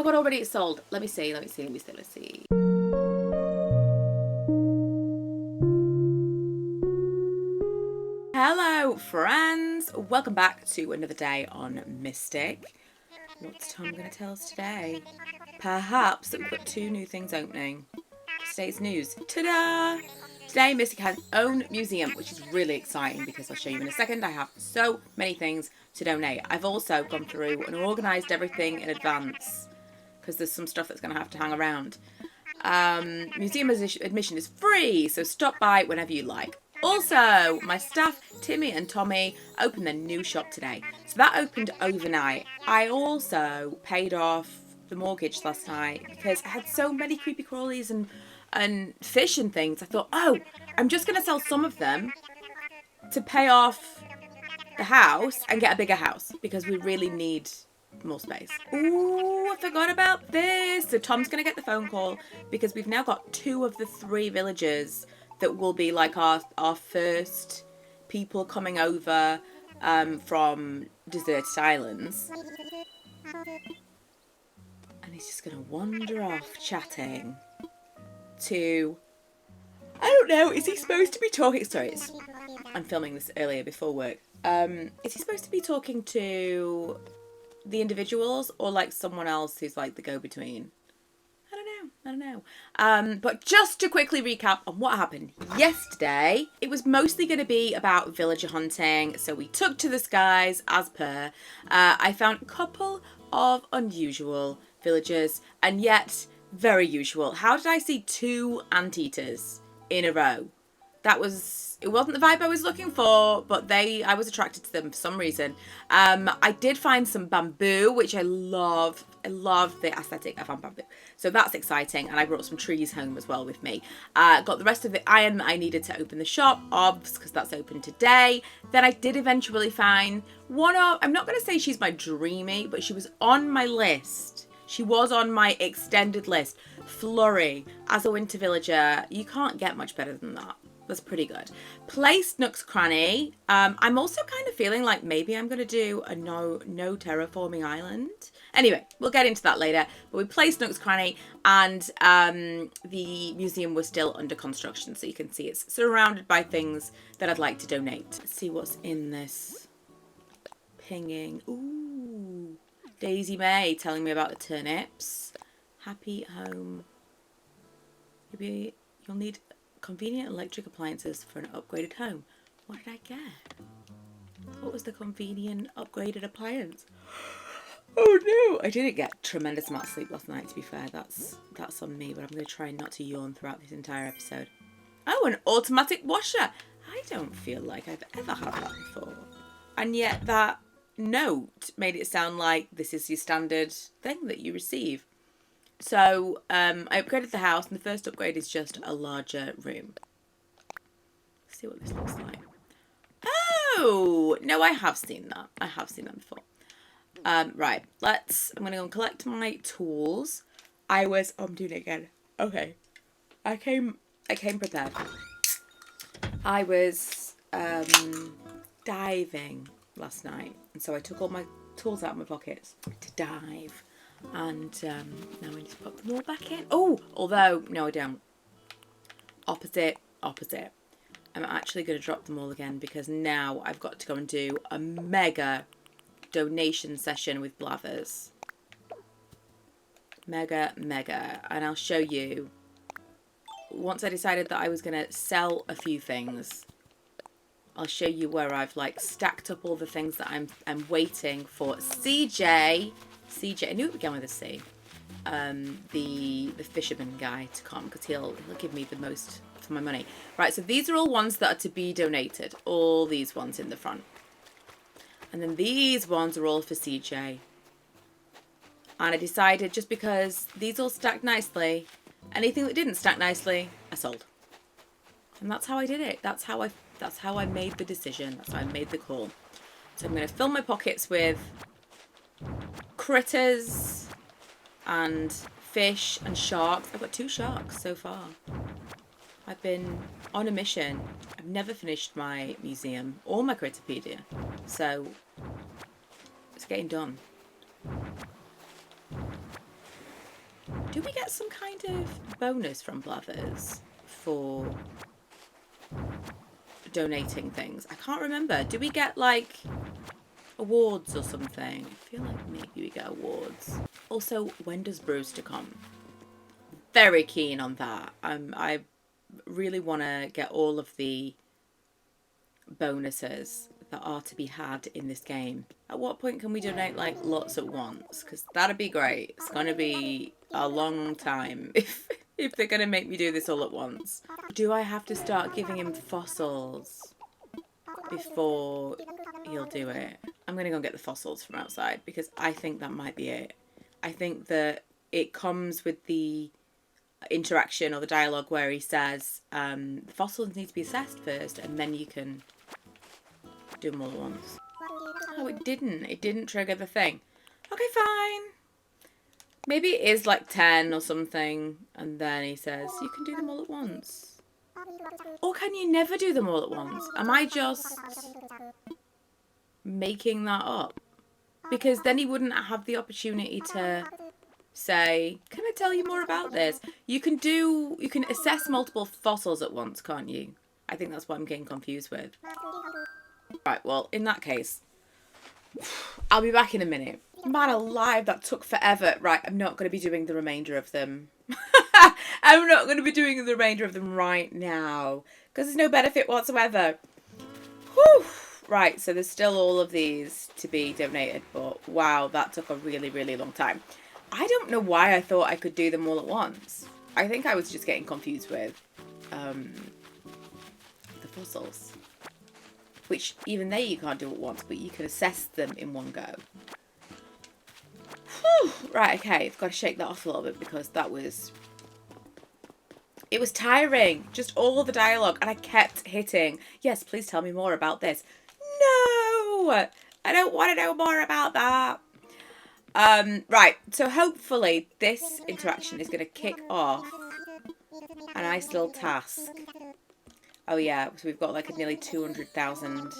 god, already it's sold. Let me see. Let's see. Hello, friends. Welcome back to another day on Mystic. What's Tom going to tell us today? Perhaps that we've got 2 new things opening. Today's news. Ta-da! Today, Mystic has its own museum, which is really exciting because I'll show you in a second. I have so many things to donate. I've also gone through and organised everything in advance because there's some stuff that's going to have to hang around. Museum admission is free, so stop by whenever you like. Also, my staff, Timmy and Tommy, opened their new shop today. So that opened overnight. I also paid off the mortgage last night because I had so many creepy crawlies and fish and things. I thought, oh, I'm just going to sell some of them to pay off the house and get a bigger house because we really need more space. Ooh, I forgot about this. So Tom's going to get the phone call because we've now got 2 of the 3 villagers that will be like our first people coming over from deserted islands. And he's just going to wander off chatting to, I don't know, is he supposed to be talking? Sorry, I'm filming this earlier before work. Is he supposed to be talking to the individuals or like someone else who's like the go-between? I don't know. But just to quickly recap on what happened yesterday, it was mostly going to be about villager hunting. So we took to the skies as per. I found a couple of unusual villagers and yet very usual. How did I see 2 anteaters in a row? It wasn't the vibe I was looking for, but I was attracted to them for some reason. I did find some bamboo, which I love. I love the aesthetic of bamboo. So that's exciting. And I brought some trees home as well with me. Got the rest of the iron that I needed to open the shop, obvs, because that's open today. Then I did eventually find I'm not going to say she's my dreamy, but she was on my list. She was on my extended list. Flurry, as a winter villager, you can't get much better than that. That's pretty good. Placed Nook's cranny. I'm also kind of feeling like maybe I'm going to do a no terraforming island. Anyway, we'll get into that later. But we placed Nook's cranny and the museum was still under construction. So you can see it's surrounded by things that I'd like to donate. Let's see what's in this. Pinging. Ooh. Daisy May telling me about the turnips. Happy home. Maybe you'll need convenient electric appliances for an upgraded home. What did I get? What was the convenient upgraded appliance? Oh no! I didn't get tremendous amount of sleep last night, to be fair. That's on me, but I'm going to try not to yawn throughout this entire episode. Oh, an automatic washer! I don't feel like I've ever had that before. And yet that note made it sound like this is your standard thing that you receive. So I upgraded the house, and the first upgrade is just a larger room. Let's see what this looks like. Oh no, I have seen that. I have seen that before. Right, I'm gonna go and collect my tools. I'm doing it again. Okay, I came prepared. I was diving last night, and so I took all my tools out of my pockets to dive. And now I need to put them all back in. Oh, although, no I don't. Opposite. I'm actually going to drop them all again because now I've got to go and do a mega donation session with Blathers. Mega. And I'll show you. Once I decided that I was going to sell a few things, I'll show you where I've like stacked up all the things that I'm waiting for CJ, I knew it began with a C. The fisherman guy to come because he'll give me the most for my money. Right, so these are all ones that are to be donated. All these ones in the front. And then these ones are all for CJ. And I decided just because these all stacked nicely, anything that didn't stack nicely, I sold. And that's how I did it. That's how I made the decision. That's how I made the call. So I'm going to fill my pockets with critters and fish and sharks. I've got 2 sharks so far. I've been on a mission. I've never finished my museum or my Critterpedia. So it's getting done. Do we get some kind of bonus from Blathers for donating things? I can't remember. Do we get like awards or something? I feel like maybe we get awards. Also, when does Brewster come? Very keen on that. I really want to get all of the bonuses that are to be had in this game. At what point can we donate like lots at once? Because that'd be great. It's gonna be a long time if they're gonna make me do this all at once. Do I have to start giving him fossils before he'll do it? I'm gonna go and get the fossils from outside because I think that might be it. I think that it comes with the interaction or the dialogue where he says the fossils need to be assessed first and then you can do them all at once. Oh, it didn't trigger the thing. Okay, fine. Maybe it is like 10 or something and then he says you can do them all at once. Or can you never do them all at once? Am I just making that up? Because then he wouldn't have the opportunity to say, can I tell you more about this? You can assess multiple fossils at once, can't you? I think that's what I'm getting confused with. Right, well, in that case, I'll be back in a minute. Man alive, that took forever. Right, I'm not going to be doing the remainder of them. I'm not going to be doing the remainder of them right now. Because there's no benefit whatsoever. Whew. Right, so there's still all of these to be donated. But wow, that took a really, really long time. I don't know why I thought I could do them all at once. I think I was just getting confused with the fossils. Which, even there you can't do at once, but you can assess them in one go. Whew. Right, okay, I've got to shake that off a little bit because that was... It was tiring. Just all the dialogue. And I kept hitting, yes, please tell me more about this. No! I don't want to know more about that. Right, so hopefully this interaction is going to kick off a nice little task. Oh yeah, so we've got like a nearly 200,000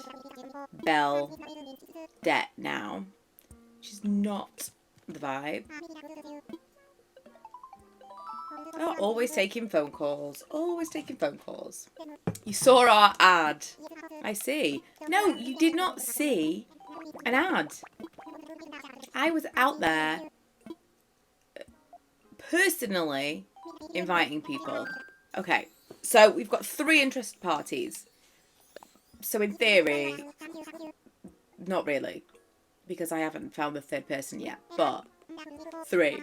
bell debt now, which is not the vibe. Oh, always taking phone calls. Always taking phone calls. You saw our ad. I see. No, you did not see an ad. I was out there personally inviting people. Okay, so we've got 3 interested parties. So in theory, not really, because I haven't found the 3rd person yet, but 3.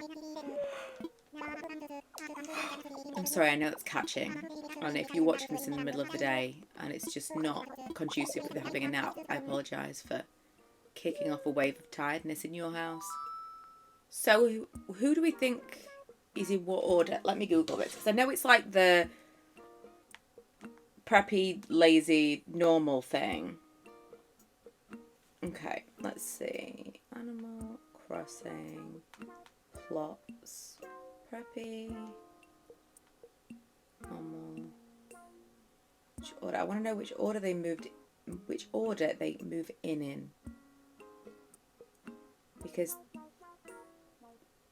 I'm sorry, I know it's catching. And if you're watching this in the middle of the day and it's just not conducive with having a nap, I apologise for kicking off a wave of tiredness in your house. So who do we think is in what order? Let me Google this, because I know it's like the preppy, lazy, normal thing. Okay, let's see. Animal Crossing plots. Preppy. Normal. Which order? I want to know which order they moved. Which order they move in. Because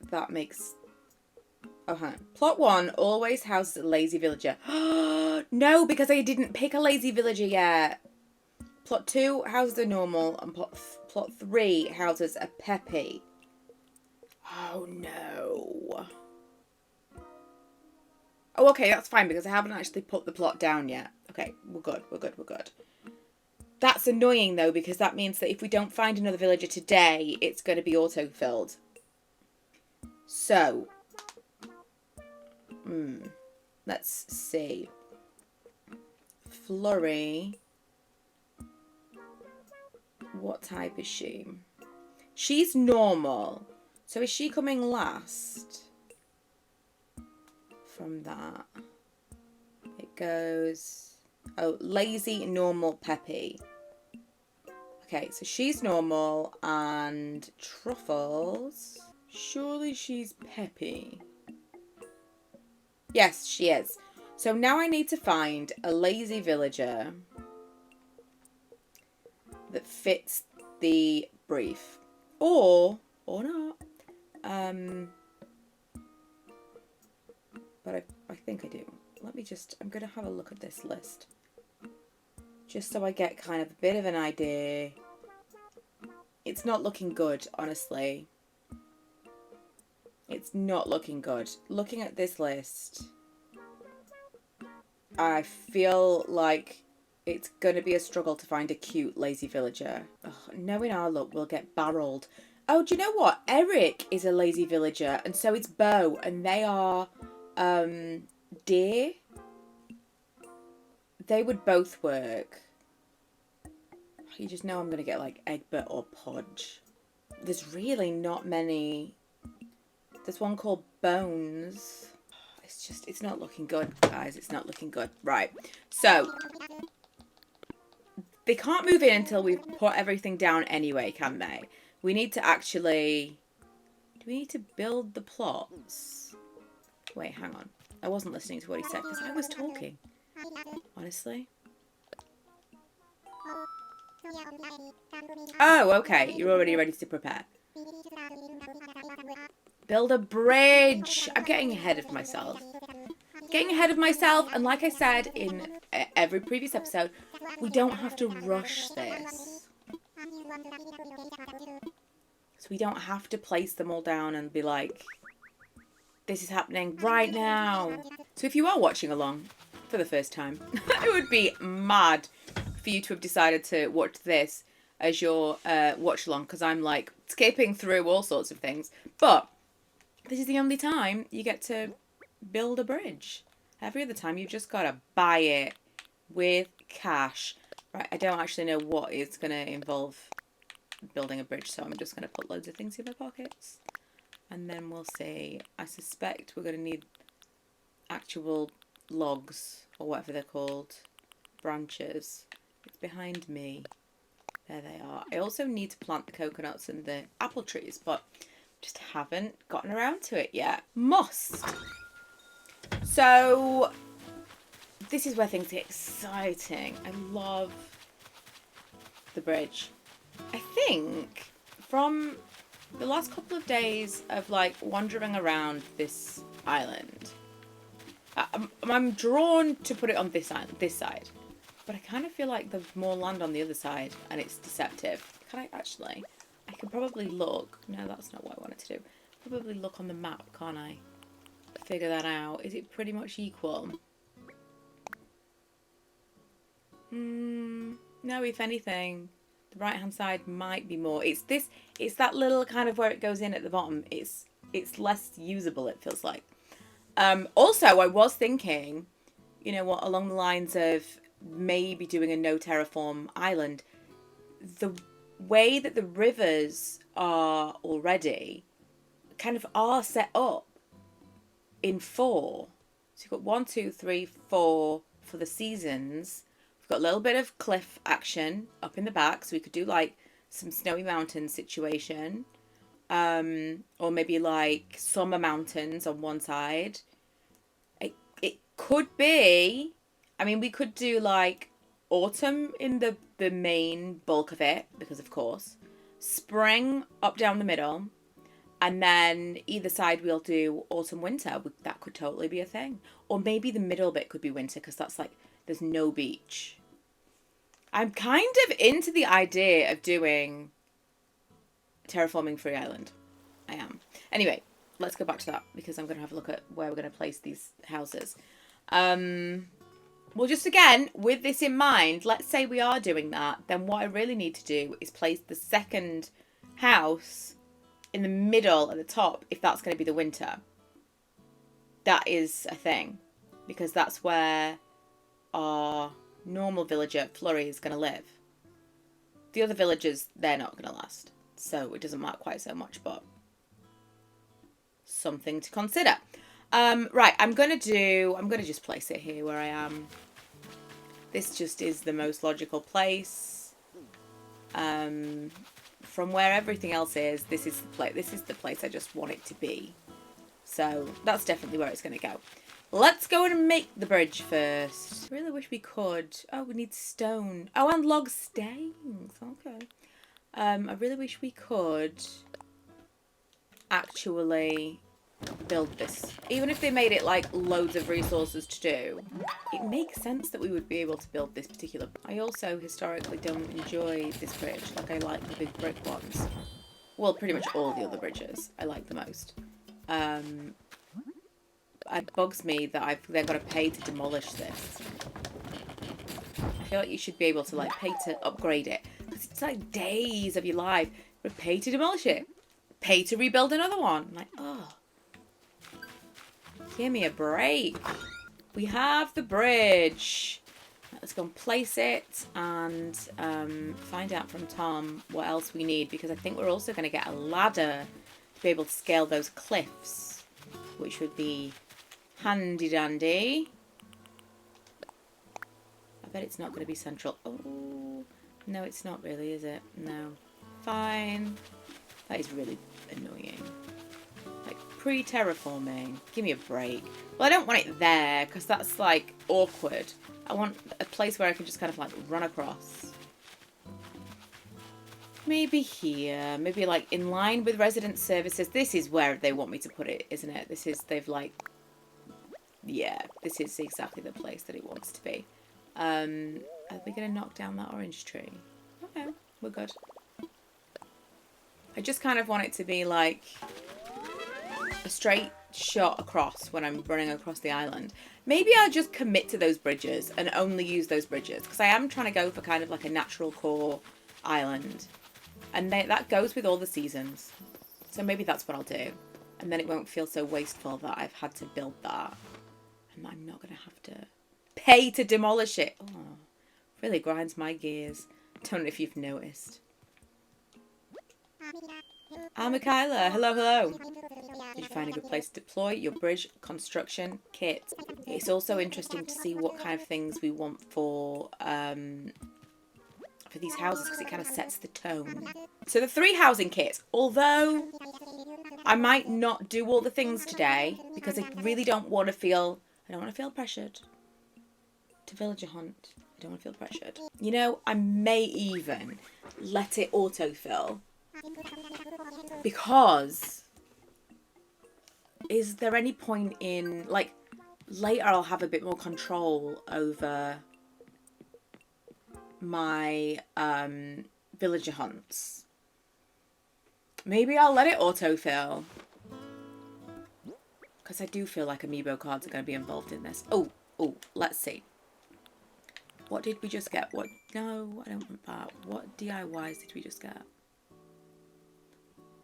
that makes... Oh, hang on. Plot 1 always houses a lazy villager. No, because I didn't pick a lazy villager yet. Plot 2 houses a normal, and plot 3 houses a peppy. Oh, no. Oh, okay, that's fine, because I haven't actually put the plot down yet. Okay, we're good, we're good, we're good. That's annoying, though, because that means that if we don't find another villager today, it's going to be auto-filled. So, let's see. Flurry. What type is she? She's normal. So is she coming last? From that. It goes... Oh, lazy, normal, peppy. Okay, so she's normal and Truffles. Surely she's peppy. Yes, she is. So now I need to find a lazy villager that fits the brief. Or not. but I think I do. Let me just, I'm going to have a look at this list. Just so I get kind of a bit of an idea. It's not looking good, honestly. It's not looking good. Looking at this list, I feel like it's going to be a struggle to find a cute lazy villager. Ugh, knowing our luck, we'll get barreled. Oh, do you know what? Eric is a lazy villager, and so is Bo, and they are deer. They would both work. You just know I'm going to get like Egbert or Podge. There's really not many. There's one called Bones. It's not looking good, guys. It's not looking good. Right. So, they can't move in until we've put everything down anyway, can they? We need to actually... Do we need to build the plots? Wait, hang on. I wasn't listening to what he said because I was talking. Honestly. Oh, okay. You're already ready to prepare. Build a bridge. I'm getting ahead of myself. And like I said in every previous episode, we don't have to rush this. So we don't have to place them all down and be like, this is happening right now. So if you are watching along for the first time, it would be mad for you to have decided to watch this as your watch along, because I'm like skipping through all sorts of things. But this is the only time you get to build a bridge. Every other time you've just got to buy it with cash. Right, I don't actually know what is going to involve building a bridge, so I'm just going to put loads of things in my pockets. And then we'll see. I suspect we're going to need actual logs, or whatever they're called. Branches. It's behind me. There they are. I also need to plant the coconuts and the apple trees, but just haven't gotten around to it yet. Must! So, this is where things get exciting. I love the bridge. I think from the last couple of days of like wandering around this island, I'm drawn to put it on this side, but I kind of feel like there's more land on the other side and it's deceptive. Can I actually? I could probably look. No, that's not what I wanted to do. Probably look on the map, can't I? Figure that out. Is it pretty much equal? No, if anything, the right hand side might be more. It's that little kind of where it goes in at the bottom. It's less usable, it feels like. Also, I was thinking, you know what, along the lines of maybe doing a no terraform island. The way that the rivers are already kind of are set up in 4. So you've got 1, 2, 3, 4 for the seasons. We've got a little bit of cliff action up in the back, so we could do like some snowy mountain situation. Or maybe like summer mountains on one side. It could be, I mean, we could do like autumn in the main bulk of it, because of course. Spring up down the middle. And then either side we'll do autumn, winter. That could totally be a thing. Or maybe the middle bit could be winter, because that's like, there's no beach. I'm kind of into the idea of doing terraforming Free Island. I am. Anyway, let's go back to that, because I'm going to have a look at where we're going to place these houses. Well, just again, with this in mind, let's say we are doing that, then what I really need to do is place the second house in the middle at the top, if that's going to be the winter. That is a thing, because that's where our normal villager, Flurry, is going to live. The other villagers, they're not going to last, so it doesn't matter quite so much, but something to consider. Right, I'm going to just place it here where I am. This just is the most logical place. From where everything else is, this is the place I just want it to be. So that's definitely where it's going to go. Let's go and make the bridge first. I really wish we could. Oh, we need stone. Oh, and log stains. Okay. I really wish we could actually build this. Even if they made it like loads of resources to do, it makes sense that we would be able to build this particular. I also historically don't enjoy this bridge. Like I like the big brick ones. Well, pretty much all the other bridges I like the most. It bugs me that I've then got to pay to demolish this. I feel like you should be able to like pay to upgrade it. Because it's like days of your life. But pay to demolish it. Pay to rebuild another one. I'm like, oh. Give me a break. We have the bridge. Let's go and place it and find out from Tom what else we need. Because I think we're also going to get a ladder to be able to scale those cliffs. Which would be handy dandy. I bet it's not going to be central. Oh, no, it's not really, is it? No. Fine. That is really annoying. Like, pre-terraforming. Give me a break. Well, I don't want it there, because that's, like, awkward. I want a place where I can just kind of, like, run across. Maybe here. Maybe, like, in line with resident services. This is where they want me to put it, isn't it? This is, they've, like... Yeah, this is exactly the place that it wants to be. Are we going to knock down that orange tree? Okay, we're good. I just kind of want it to be like a straight shot across when I'm running across the island. Maybe I'll just commit to those bridges and only use those bridges. Because I am trying to go for kind of like a natural core island. And that goes with all the seasons. So maybe that's what I'll do. And then it won't feel so wasteful that I've had to build that. And I'm not going to have to pay to demolish it. Oh, really grinds my gears. Don't know if you've noticed. Ah, Michaela. Hello, hello. Did you find a good place to deploy your bridge construction kit? It's also interesting to see what kind of things we want for these houses because it kind of sets the tone. So the 3 housing kits, although I might not do all the things today because I really don't want to feel, I don't want to feel pressured to villager hunt. I don't want to feel pressured. You know, I may even let it autofill because is there any point in, like, later I'll have a bit more control over my villager hunts. Maybe I'll let it autofill. Because I do feel like amiibo cards are going to be involved in this. Oh, let's see. What did we just get? What? No, I don't want that. What DIYs did we just get?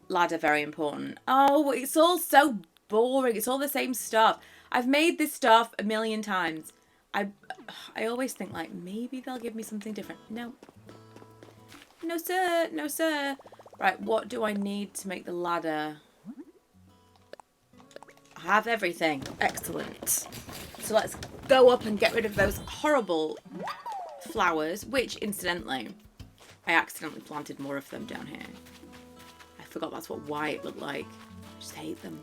Ladder, very important. Oh, it's all so boring. It's all the same stuff. I've made this stuff a million times. I always think, like, maybe they'll give me something different. No. No, sir. No, sir. Right, what do I need to make the ladder? I have everything. Excellent. So let's go up and get rid of those horrible flowers, which, incidentally, I accidentally planted more of them down here. I forgot that's what white looked like. I just hate them.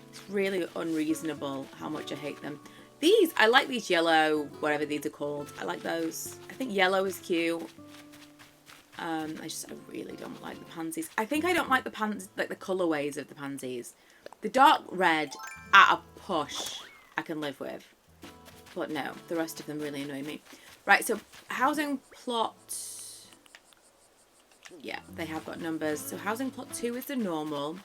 It's really unreasonable how much I hate them. These, I like these yellow, whatever these are called. I like those. I think yellow is cute. I really don't like the pansies. I think I don't like the like the colourways of the pansies. The dark red, at a push, I can live with. But no, the rest of them really annoy me. Right, so housing plot... Yeah, they have got numbers. So housing plot 2 is the normal.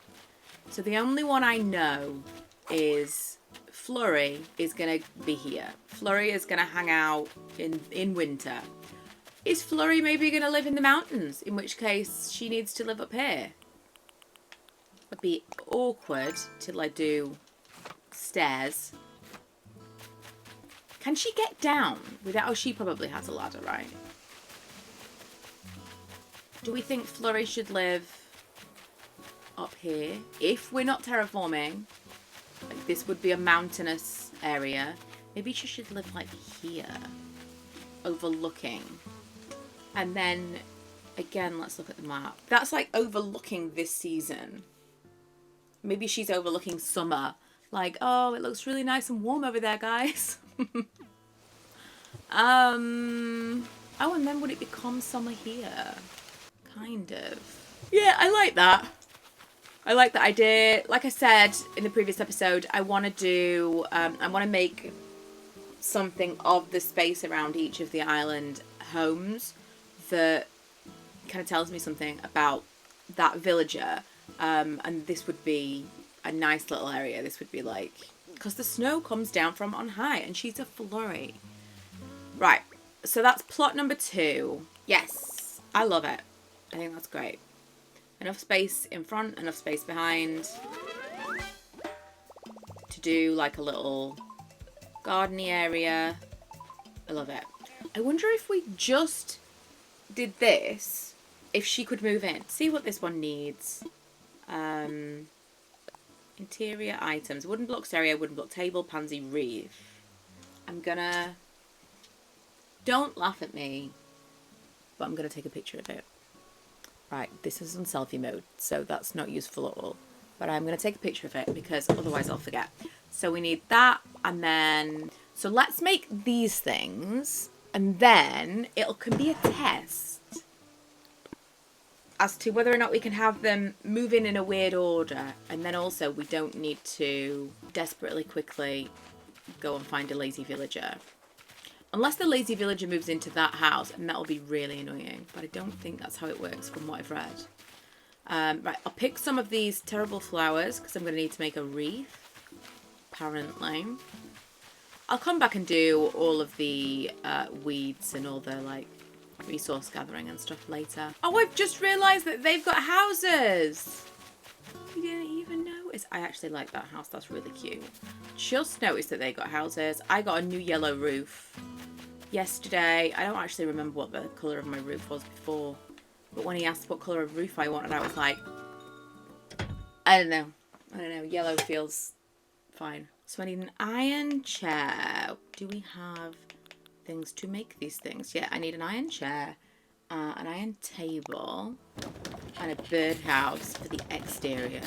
So the only one I know is Flurry is going to be here. Flurry is going to hang out in winter. Is Flurry maybe going to live in the mountains? In which case, she needs to live up here. It'd be awkward to, like, do stairs. Can she get down without... Oh, she probably has a ladder, right? Do we think Flurry should live up here? If we're not terraforming, like, this would be a mountainous area. Maybe she should live, like, here. Overlooking. And then, again, let's look at the map. That's, like, overlooking this season. Maybe she's overlooking summer. Like, oh, it looks really nice and warm over there, guys. Oh, and then would it become summer here? Kind of. Yeah, I like that. I like the idea. Like I said in the previous episode, I want to do, I want to make something of the space around each of the island homes that kind of tells me something about that villager. And this would be a nice little area. This would be like, because the snow comes down from on high and she's a flurry. Right, so that's plot number 2. Yes, I love it. I think that's great. Enough space in front, enough space behind to do like a little gardeny area. I love it. I wonder if we just did this, if she could move in. See what this one needs. Interior items. Wooden block stereo, wooden block table, pansy wreath. I'm gonna... Don't laugh at me, but I'm gonna take a picture of it. Right, this is on selfie mode, so that's not useful at all. But I'm going to take a picture of it because otherwise I'll forget. So we need that, and then... So let's make these things, and then it can be a test as to whether or not we can have them move in a weird order. And then also we don't need to desperately quickly go and find a lazy villager. Unless the lazy villager moves into that house, and that'll be really annoying. But I don't think that's how it works from what I've read. Right, I'll pick some of these terrible flowers because I'm going to need to make a wreath, apparently. I'll come back and do all of the weeds and all the, like, resource gathering and stuff later. Oh, I've just realised that they've got houses. We didn't even notice. I actually like that house. That's really cute. Just noticed that they got houses. I got a new yellow roof yesterday. I don't actually remember what the colour of my roof was before. But when he asked what colour of roof I wanted, I was like, I don't know. Yellow feels fine. So I need an iron chair. Do we have things to make these things? Yeah, I need an iron chair, an iron table, and a birdhouse for the exterior.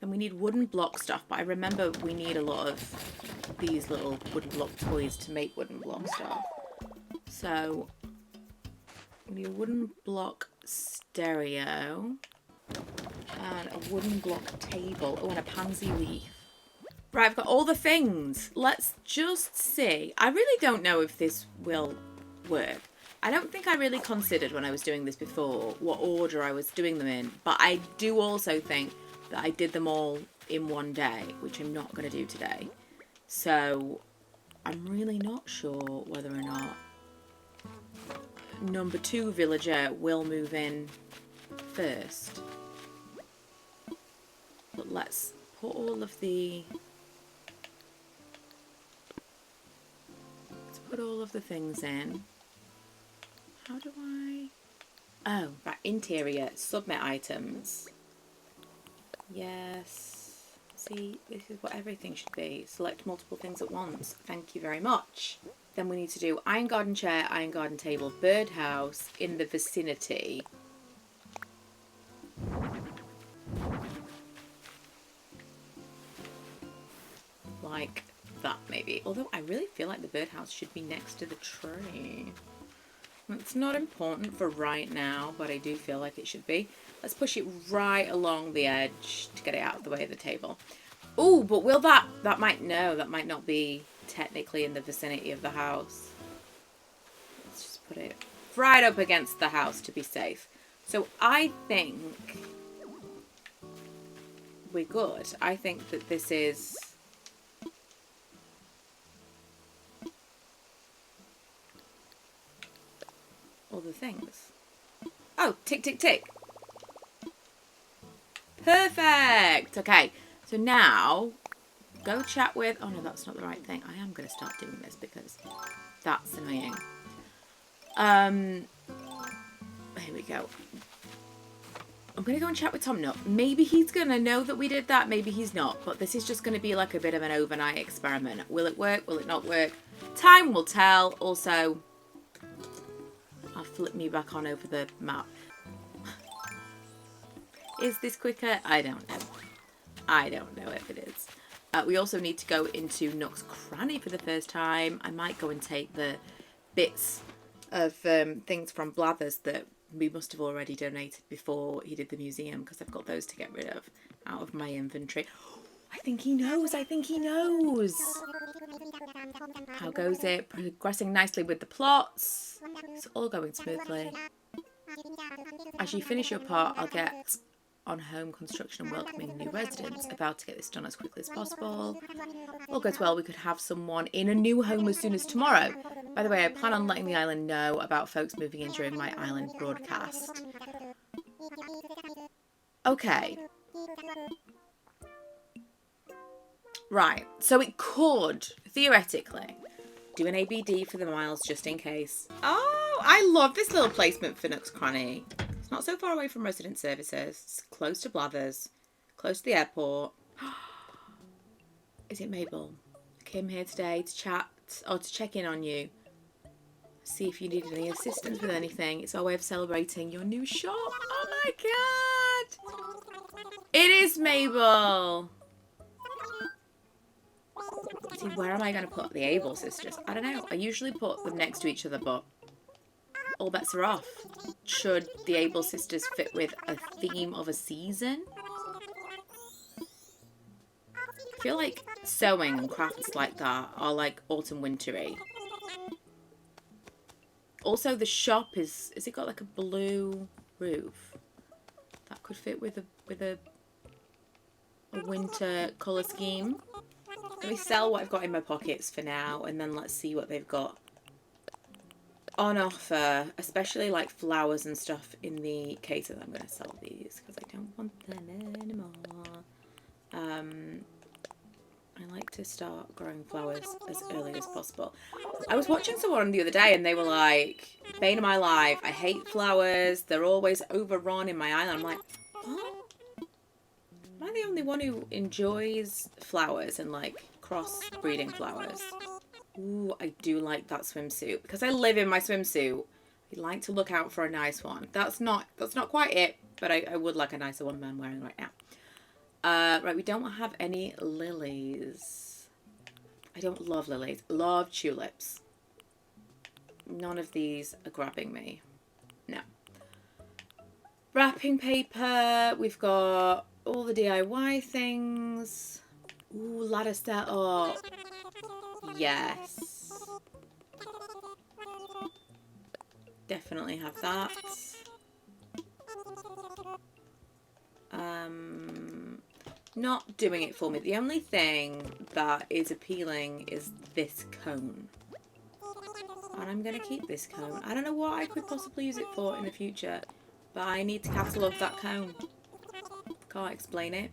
Then we need wooden block stuff, but I remember we need a lot of these little wooden block toys to make wooden block stuff. So we need a wooden block stereo and a wooden block table. Oh, and a pansy leaf. Right, I've got all the things. Let's just see. I really don't know if this will work. I don't think I really considered when I was doing this before what order I was doing them in. But I do also think that I did them all in one day, which I'm not going to do today. So I'm really not sure whether or not number 2 villager will move in first. But let's put all of the... Put all of the things in. How do I... Oh, right, interior, submit items. Yes. See, this is what everything should be. Select multiple things at once. Thank you very much. Then we need to do iron garden chair, iron garden table, birdhouse in the vicinity. Like that, maybe. Although I really feel like the birdhouse should be next to the tree. It's not important for right now, but I do feel like it should be. Let's push it right along the edge to get it out of the way of the table. Oh, but will that might not be technically in the vicinity of the house. Let's just put it right up against the house to be safe. So I think we're good. I think that this is... all the things. Oh, tick, tick, tick. Perfect. Okay, so now go chat with... Oh, no, that's not the right thing. I am going to start doing this because that's annoying. Here we go. I'm going to go and chat with Tom Nook. Maybe he's going to know that we did that. Maybe he's not. But this is just going to be like a bit of an overnight experiment. Will it work? Will it not work? Time will tell. Also... I'll flip me back on over the map. Is this quicker? I don't know. I don't know if it is. We also need to go into Nook's cranny for the first time. I might go and take the bits of things from Blathers that We must have already donated before he did the museum because I've got those to get rid of out of my inventory. I think he knows. I think he knows. How goes it? Progressing nicely with the plots. It's all going smoothly. As you finish your part, I'll get on home construction and welcoming new residents. About to get this done as quickly as possible. All goes well, we could have someone in a new home as soon as tomorrow. By the way, I plan on letting the island know about folks moving in during my island broadcast. Okay. Right, so it could, theoretically, do an ABD for the miles just in case. Oh, I love this little placement for Nook's Cranny. It's not so far away from resident services. It's close to Blathers, close to the airport. Is it Mabel? I came here today to chat, or to check in on you. See if you needed any assistance with anything. It's our way of celebrating your new shop. Oh my god! It is Mabel! See, where am I going to put the Able sisters? I don't know. I usually put them next to each other, but all bets are off. Should the Able sisters fit with a theme of a season? I feel like sewing and crafts like that are like autumn wintery. Also, the shop is it got like a blue roof? That could fit with a winter colour scheme. Let me sell what I've got in my pockets for now, and then let's see what they've got on offer, especially like flowers and stuff in the cases. I'm going to sell these because I don't want them anymore. I like to start growing flowers as early as possible. I was watching someone the other day and they were like, bane of my life, I hate flowers, they're always overrun in my island. I'm like, what? Am I the only one who enjoys flowers and like cross-breeding flowers? Ooh, I do like that swimsuit. Because I live in my swimsuit, I like to look out for a nice one. That's not quite it, but I would like a nicer one than I'm wearing right now. Right, we don't have any lilies. I don't love lilies. Love tulips. None of these are grabbing me. No. Wrapping paper. We've got all the DIY things. Ooh, ladder set up. Yes. Definitely have that. Not doing it for me. The only thing that is appealing is this cone. And I'm going to keep this cone. I don't know what I could possibly use it for in the future, but I need to catalogue that cone. Can't explain it.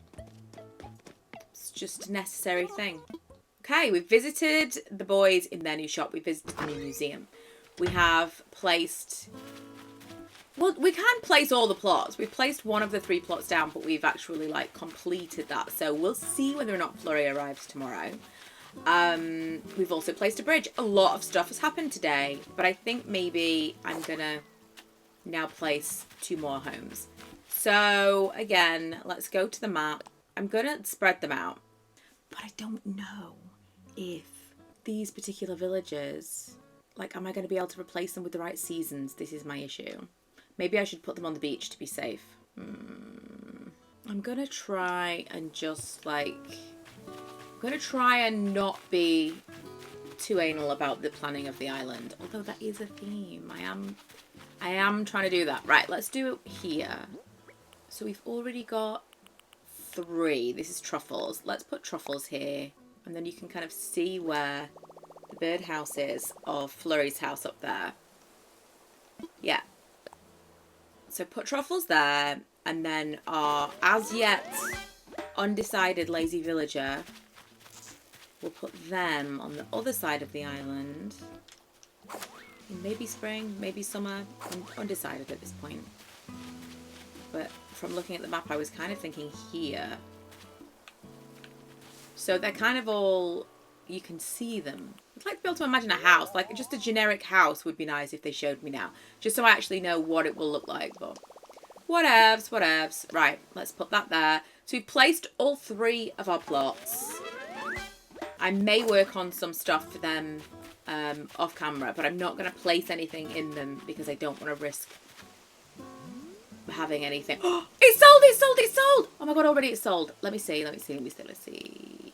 It's just a necessary thing. Okay, we've visited the boys in their new shop. We visited the new museum. We have placed... Well, we can place all the plots. We've placed one of the 3 plots down, but we've actually, like, completed that. So we'll see whether or not Flurry arrives tomorrow. We've also placed a bridge. A lot of stuff has happened today, but I think maybe I'm going to now place 2 more homes. So, again, let's go to the map. I'm going to spread them out, but I don't know if these particular villages, like, am I going to be able to replace them with the right seasons? This is my issue. Maybe I should put them on the beach to be safe. I'm going to try and just, like... I'm going to try and not be too anal about the planning of the island. Although that is a theme. I am trying to do that. Right, let's do it here. So we've already got 3. This is truffles. Let's put truffles here. And then you can kind of see where the birdhouse is of Flurry's house up there. Yeah. So put truffles there, and then our as yet undecided lazy villager, we'll put them on the other side of the island. Maybe spring, maybe summer. I'm undecided at this point. But from looking at the map, I was kind of thinking here. So they're kind of all, you can see them. I'd like to be able to imagine a house, like just a generic house would be nice if they showed me now. Just so I actually know what it will look like, but whatevs, whatevs. Right, let's put that there. So we've placed all 3 of our plots. I may work on some stuff for them off camera, but I'm not going to place anything in them because I don't want to risk having anything. Oh, it's sold, it's sold, it's sold! Oh my god, already it's sold. Let me see, let me see, let me see, let's see.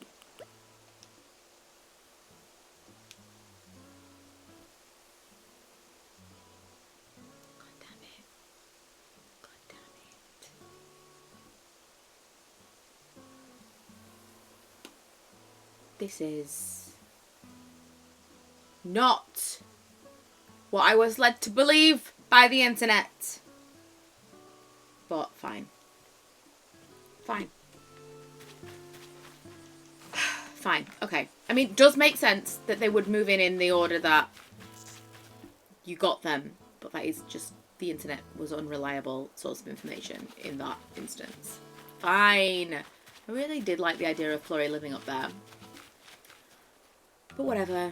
God damn it. God damn it. This is not what I was led to believe by the internet. But fine. Fine. Fine. Okay. I mean, it does make sense that they would move in the order that you got them. But that is just, the internet was unreliable source of information in that instance. Fine. I really did like the idea of Florrie living up there. But whatever.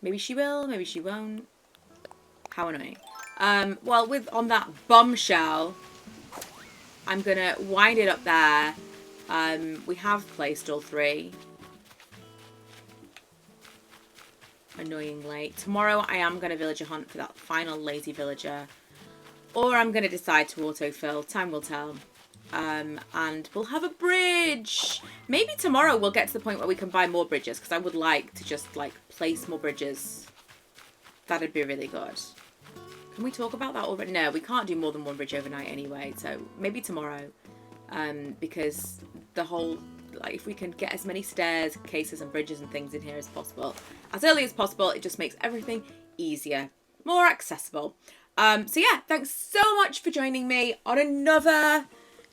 Maybe she will, maybe she won't. How annoying. Well, on that bombshell, I'm gonna wind it up there. We have placed all 3. Annoyingly. Tomorrow I am gonna villager hunt for that final lazy villager. Or I'm gonna decide to autofill. Time will tell. And we'll have a bridge. Maybe tomorrow we'll get to the point where we can buy more bridges, because I would like to just like place more bridges. That'd be really good. Can we talk about that already? No, we can't do more than 1 bridge overnight anyway, so maybe tomorrow. Because the whole, like, if we can get as many stairs, cases and bridges and things in here as possible, as early as possible, it just makes everything easier, more accessible. So yeah, thanks so much for joining me on another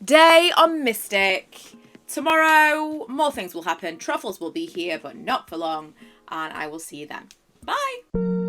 day on Mystic. Tomorrow, more things will happen. Truffles will be here, but not for long. And I will see you then. Bye!